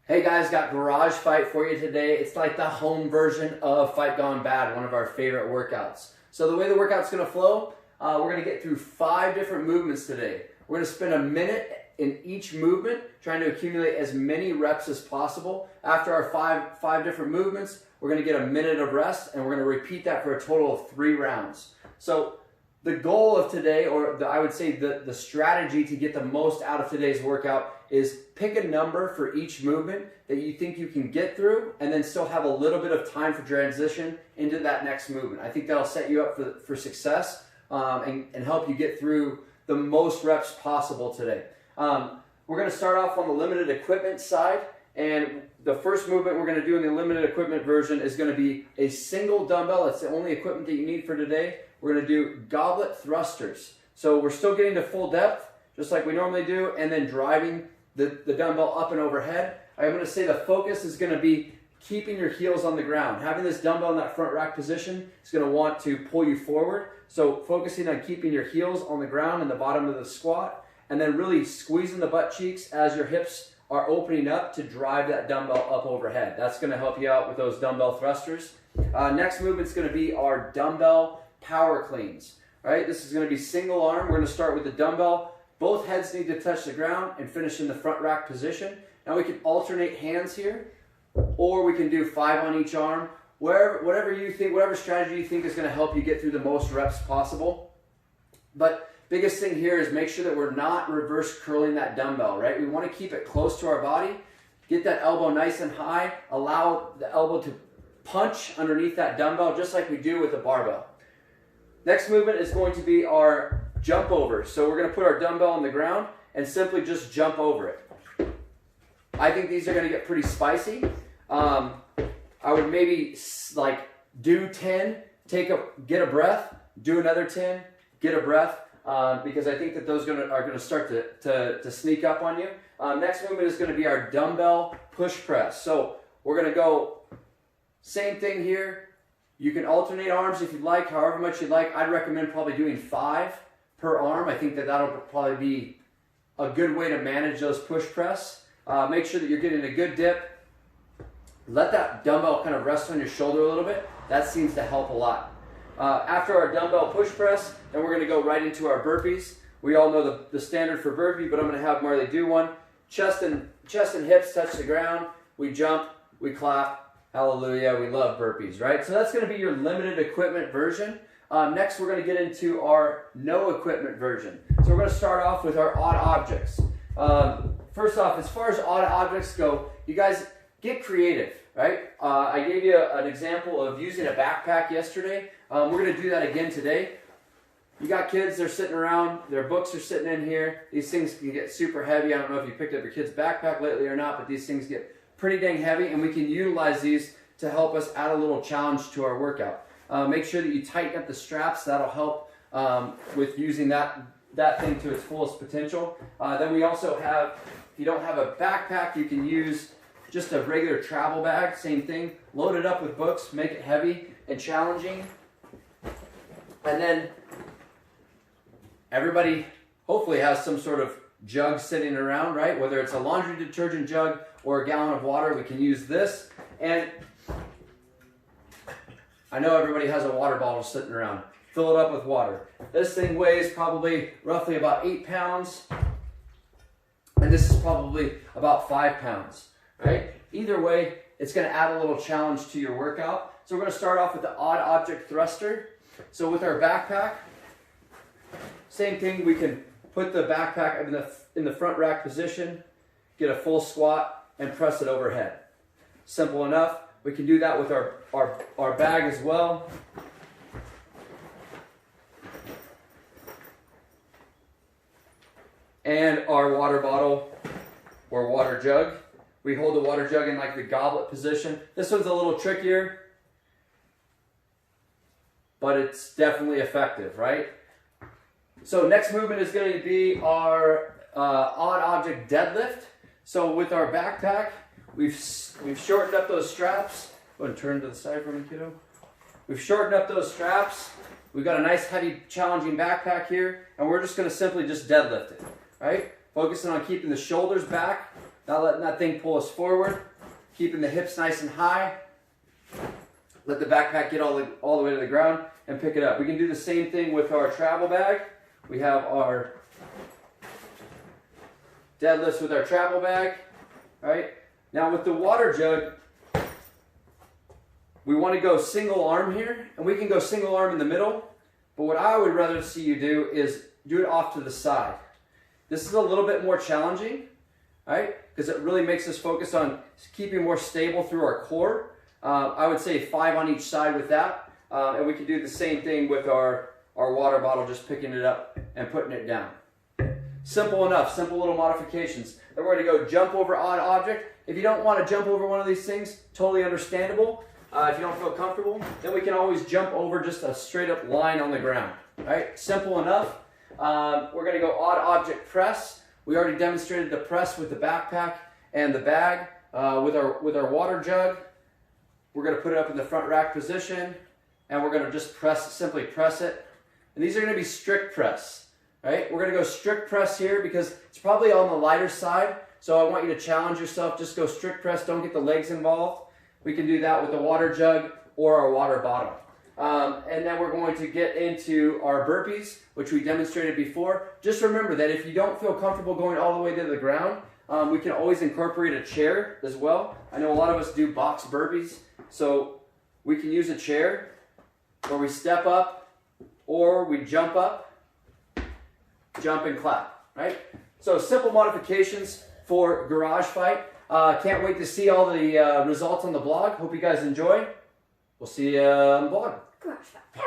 Hey guys, got Garage Fight for you today. It's like the home version of Fight Gone Bad, one of our favorite workouts. So the way the workout's gonna flow, we're gonna get through 5 different movements today. We're gonna spend a minute in each movement trying to accumulate as many reps as possible. After our five different movements, we're gonna get a minute of rest and we're gonna repeat that for a total of 3 rounds. So the goal of today, or I would say the strategy to get the most out of today's workout is pick a number for each movement that you think you can get through and then still have a little bit of time for transition into that next movement. I think that'll set you up for success and help you get through the most reps possible today. We're going to start off on the limited equipment side, and the first movement we're going to do in the limited equipment version is going to be a single dumbbell. It's the only equipment that you need for today. We're going to do goblet thrusters. So we're still getting to full depth, just like we normally do, and then driving the dumbbell up and overhead. I'm going to say the focus is going to be keeping your heels on the ground. Having this dumbbell in that front rack position is going to want to pull you forward. So focusing on keeping your heels on the ground in the bottom of the squat, and then really squeezing the butt cheeks as your hips are opening up to drive that dumbbell up overhead. That's going to help you out with those dumbbell thrusters. Next movement is going to be our dumbbell power cleans. All right, this is going to be single arm. We're going to start with the dumbbell. Both heads need to touch the ground and finish in the front rack position. Now we can alternate hands here, or we can do 5 on each arm. Whatever you think, whatever strategy you think is going to help you get through the most reps possible. But biggest thing here is make sure that we're not reverse curling that dumbbell, right? We want to keep it close to our body. Get that elbow nice and high. Allow the elbow to punch underneath that dumbbell just like we do with the barbell. Next movement is going to be our jump over. So we're going to put our dumbbell on the ground and simply just jump over it. I think these are going to get pretty spicy. I would maybe like do 10, get a breath, do another 10, get a breath, because I think that those are going to start to sneak up on you. Next movement is going to be our dumbbell push press. So we're going to go same thing here. You can alternate arms if you'd like, however much you'd like. I'd recommend probably doing 5 per arm. I think that that'll probably be a good way to manage those push press. Make sure that you're getting a good dip. Let that dumbbell kind of rest on your shoulder a little bit. That seems to help a lot. After our dumbbell push press, then we're going to go right into our burpees. We all know the standard for burpee, but I'm going to have Marley do one. Chest and hips touch the ground. We jump, we clap. Hallelujah, we love burpees, right? So that's going to be your limited equipment version. Next, we're going to get into our no equipment version. So we're going to start off with our odd objects. First off, as far as odd objects go, you guys get creative, right? I gave you an example of using a backpack yesterday. We're going to do that again today. You got kids, they're sitting around, their books are sitting in here. These things can get super heavy. I don't know if you picked up your kid's backpack lately or not, but these things get pretty dang heavy, and we can utilize these to help us add a little challenge to our workout. Make sure that you tighten up the straps. That'll help with using that thing to its fullest potential. Then we also have, if you don't have a backpack, you can use just a regular travel bag. Same thing. Load it up with books, make it heavy and challenging. And then everybody hopefully has some sort of jug sitting around, right? Whether it's a laundry detergent jug or a gallon of water, we can use this. And I know everybody has a water bottle sitting around. Fill it up with water. This thing weighs probably roughly about 8 pounds. And this is probably about 5 pounds, right? Either way, it's going to add a little challenge to your workout. So we're going to start off with the odd object thruster. So with our backpack, same thing. We can put the backpack in the front rack position, get a full squat, and press it overhead. Simple enough. We can do that with our bag as well. And our water bottle or water jug. We hold the water jug in like the goblet position. This one's a little trickier, but it's definitely effective, right? So next movement is going to be our odd object deadlift. So with our backpack, we've shortened up those straps. Go ahead and turn to the side for me, kiddo. We've shortened up those straps. We've got a nice, heavy, challenging backpack here, and we're just going to simply just deadlift it, right? Focusing on keeping the shoulders back, Not letting that thing pull us forward. Keeping the hips nice and high. Let the backpack get all the way to the ground and pick it up. We can do the same thing with our travel bag. We have our deadlifts with our travel bag. All right. Now with the water jug, we want to go single arm here, and we can go single arm in the middle. But what I would rather see you do is do it off to the side. This is a little bit more challenging, right? Because it really makes us focus on keeping more stable through our core. I would say 5 on each side with that. And we can do the same thing with our water bottle, just picking it up and putting it down. Simple enough, simple little modifications. Then we're going to go jump over odd object. If you don't want to jump over one of these things, totally understandable. If you don't feel comfortable, then we can always jump over just a straight up line on the ground. All right, simple enough. We're going to go odd object press. We already demonstrated the press with the backpack and the bag. With our water jug, we're going to put it up in the front rack position, and we're going to just simply press it. And these are going to be strict press. Right? We're going to go strict press here because it's probably on the lighter side. So I want you to challenge yourself. Just go strict press. Don't get the legs involved. We can do that with the water jug or our water bottle. And then we're going to get into our burpees, which we demonstrated before. Just remember that if you don't feel comfortable going all the way to the ground, we can always incorporate a chair as well. I know a lot of us do box burpees. So we can use a chair where we step up or we jump up, jump and clap, right? So simple modifications for Garage Fight. Can't wait to see all the results on the blog. Hope you guys enjoy. We'll see you on the blog. Garage Fight.